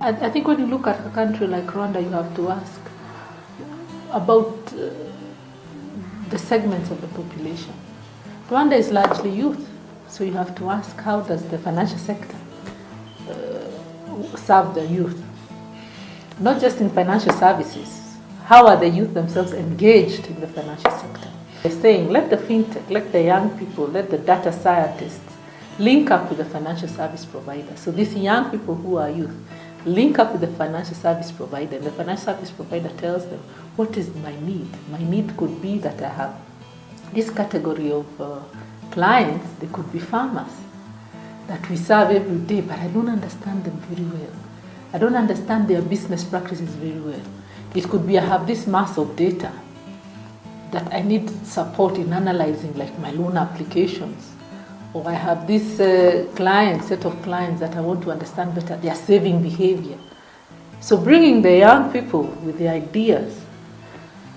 I think when you look at a country like Rwanda, you have to ask about the segments of the population. Rwanda is largely youth, so you have to ask, how does the financial sector serve the youth? Not just in financial services, how are the youth themselves engaged in the financial sector? They're saying, let the fintech, let the young people, let the data scientists link up with the financial service provider. So these young people who are youth link up with the financial service provider, and the financial service provider tells them, what is my need? My need could be that I have this category of clients. They could be farmers that we serve every day, but I don't understand them very well. I don't understand their business practices very well. It could be I have this mass of data that I need support in analyzing, like my loan applications. Or I have this set of clients that I want to understand better, their saving behavior. So bringing the young people with the ideas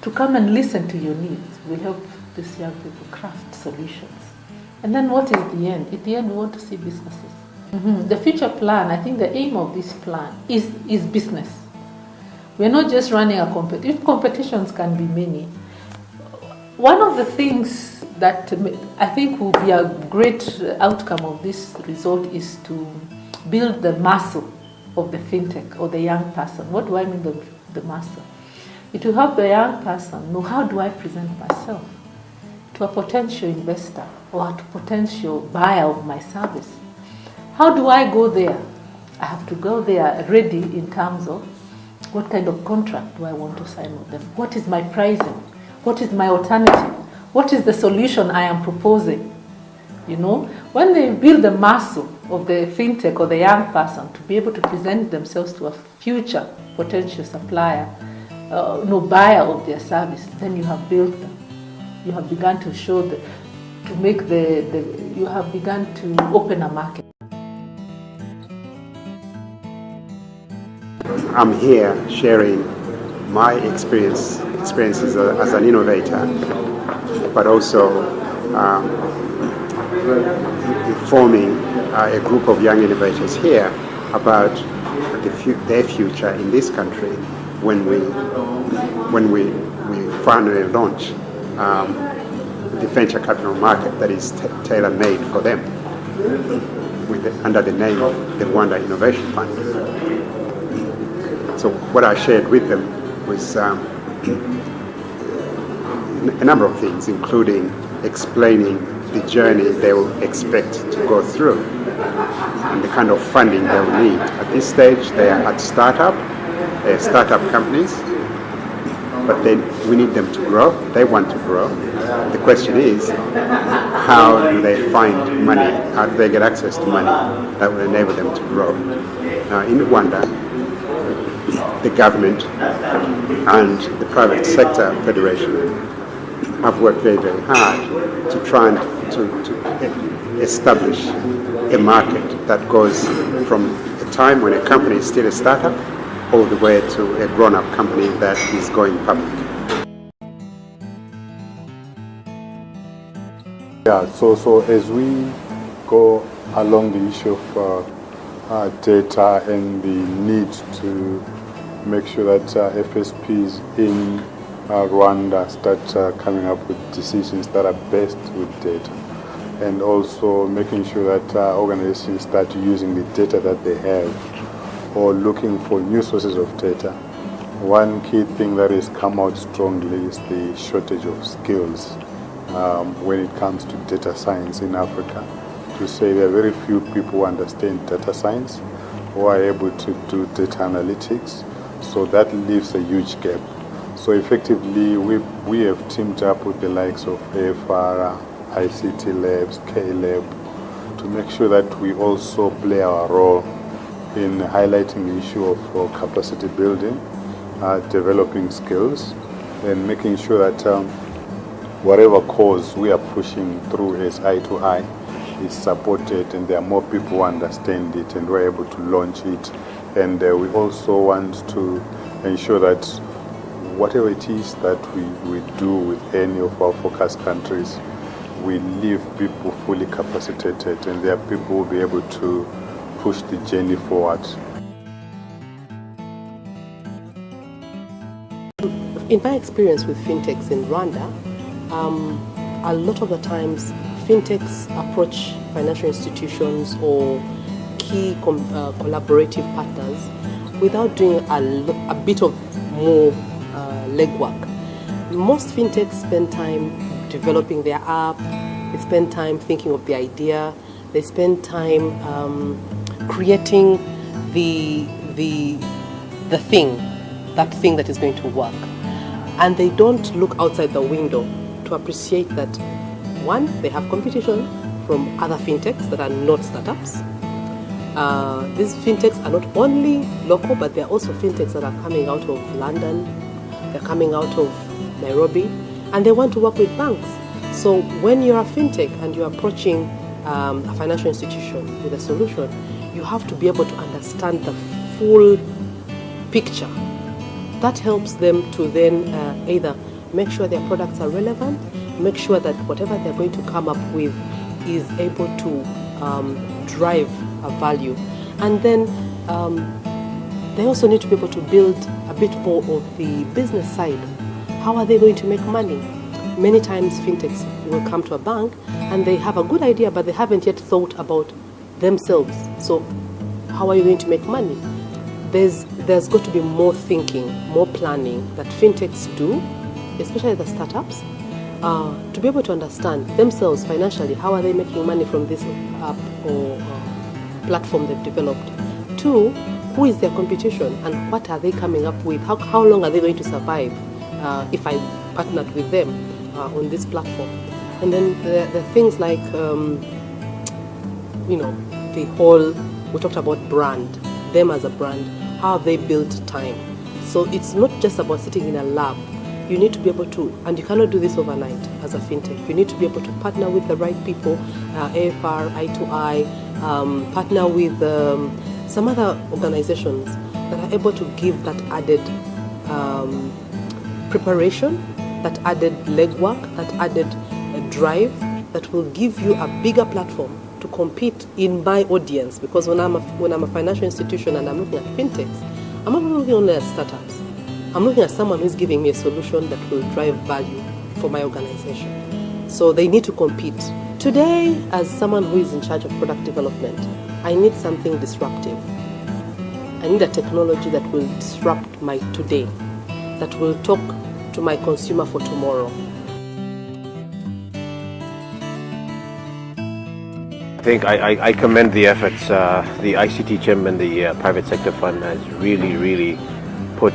to come and listen to your needs will help these young people craft solutions. And then what is the end? At the end, we want to see businesses. The future plan, I think the aim of this plan is business. We're not just running a competition. Competitions can be many. One of the things that I think will be a great outcome of this result is to build the muscle of the fintech or the young person. What do I mean by the muscle? It will help the young person know, how do I present myself to a potential investor or a potential buyer of my service? How do I go there? I have to go there ready in terms of what kind of contract do I want to sign with them? What is my pricing? What is my alternative? What is the solution I am proposing? You know, when they build the muscle of the fintech or the young person to be able to present themselves to a future potential supplier, buyer of their service, then you have built them. You have begun to show you have begun to open a market. I'm here sharing my experiences as an innovator, but also informing a group of young innovators here about their future in this country when we finally launch the venture capital market that is tailor-made for them under the name of the Rwanda Innovation Fund. So what I shared with them was a number of things, including explaining the journey they will expect to go through and the kind of funding they will need. At this stage, they are at startup companies, but we need them to grow. They want to grow. The question is, how do they find money? How do they get access to money that will enable them to grow? Now, in Rwanda, the government and the private sector federation have worked very, very hard to try and to establish a market that goes from a time when a company is still a startup all the way to a grown-up company that is going public. Yeah, so as we go along the issue of data and the need to make sure that FSPs in Rwanda start coming up with decisions that are based with data, and also making sure that organizations start using the data that they have or looking for new sources of data. One key thing that has come out strongly is the shortage of skills when it comes to data science in Africa. To say there are very few people who understand data science, who are able to do data analytics, so that leaves a huge gap. So effectively, we have teamed up with the likes of AFR, ICT Labs, K-Lab, to make sure that we also play our role in highlighting the issue of capacity building, developing skills, and making sure that whatever cause we are pushing through as eye to eye is supported, and there are more people who understand it and we're able to launch it. And we also want to ensure that whatever it is that we do with any of our focus countries, we leave people fully capacitated, and there are people who will be able to push the journey forward. in my experience with fintechs in Rwanda, a lot of the times fintechs approach financial institutions or key collaborative partners without doing a bit of more legwork. Most fintechs spend time developing their app, they spend time thinking of the idea, they spend time creating the thing that is going to work. And they don't look outside the window to appreciate that, one, they have competition from other fintechs that are not startups. These fintechs are not only local, but they're also fintechs that are coming out of London, they're coming out of Nairobi, and they want to work with banks. So when you're a fintech and you're approaching a financial institution with a solution, you have to be able to understand the full picture. That helps them to then either make sure their products are relevant, make sure that whatever they're going to come up with is able to drive a value. And then they also need to be able to build a bit more of the business side. How are they going to make money? Many times fintechs will come to a bank and they have a good idea, but they haven't yet thought about themselves. So how are you going to make money? There's got to be more thinking, more planning that fintechs do, especially the startups, to be able to understand themselves financially, how are they making money from this app or platform they've developed. Two, who is their competition and what are they coming up with? How long are they going to survive if I partnered with them on this platform? And then there are things like, the whole, we talked about brand, them as a brand, how have they built time? So it's not just about sitting in a lab. You need to be able to, and you cannot do this overnight as a fintech. You need to be able to partner with the right people, AFR, I2I, partner with some other organizations that are able to give that added preparation, that added legwork, that added drive, that will give you a bigger platform to compete in my audience. Because when I'm a financial institution and I'm looking at fintechs, I'm not looking only at startups. I'm looking at someone who's giving me a solution that will drive value for my organization. So they need to compete. Today, as someone who is in charge of product development, I need something disruptive. I need a technology that will disrupt my today, that will talk to my consumer for tomorrow. I think I commend the efforts. The ICT Chamber and the Private Sector Fund has really put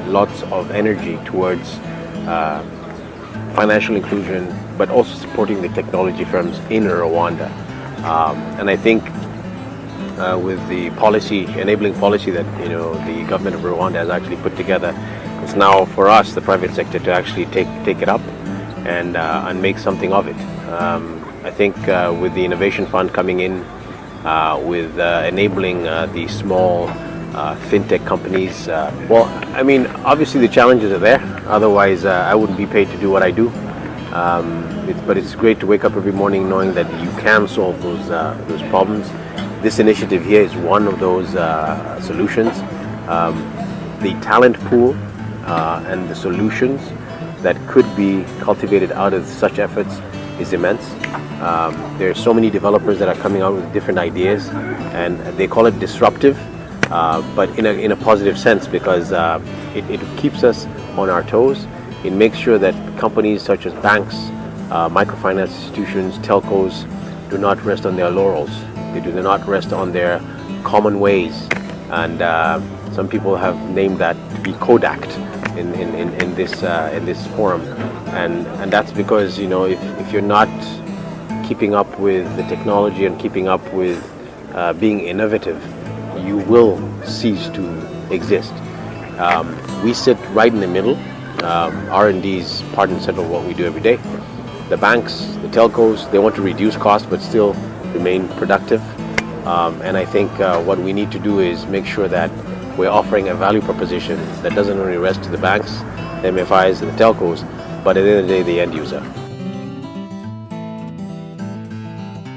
lots of energy towards financial inclusion, but also supporting the technology firms in Rwanda. And I think with the enabling policy that the government of Rwanda has actually put together, it's now for us, the private sector, to actually take it up and make something of it. I think with the Innovation Fund coming in, with enabling the small fintech companies, well, I mean, obviously the challenges are there. Otherwise, I wouldn't be paid to do what I do. But it's great to wake up every morning knowing that you can solve those problems. This initiative here is one of those solutions. The talent pool and the solutions that could be cultivated out of such efforts is immense. There are so many developers that are coming out with different ideas, and they call it disruptive, but in a positive sense, because it keeps us on our toes. It makes sure that companies such as banks, microfinance institutions, telcos do not rest on their laurels. They do not rest on their common ways, and some people have named that to be Kodaked in this forum, and that's because if you're not keeping up with the technology and keeping up with being innovative, you will cease to exist. We sit right in the middle. R&D is part and central of what we do every day. The banks, the telcos, they want to reduce costs but still remain productive. And I think what we need to do is make sure that we're offering a value proposition that doesn't only rest to the banks, the MFIs, and the telcos, but at the end of the day, the end user.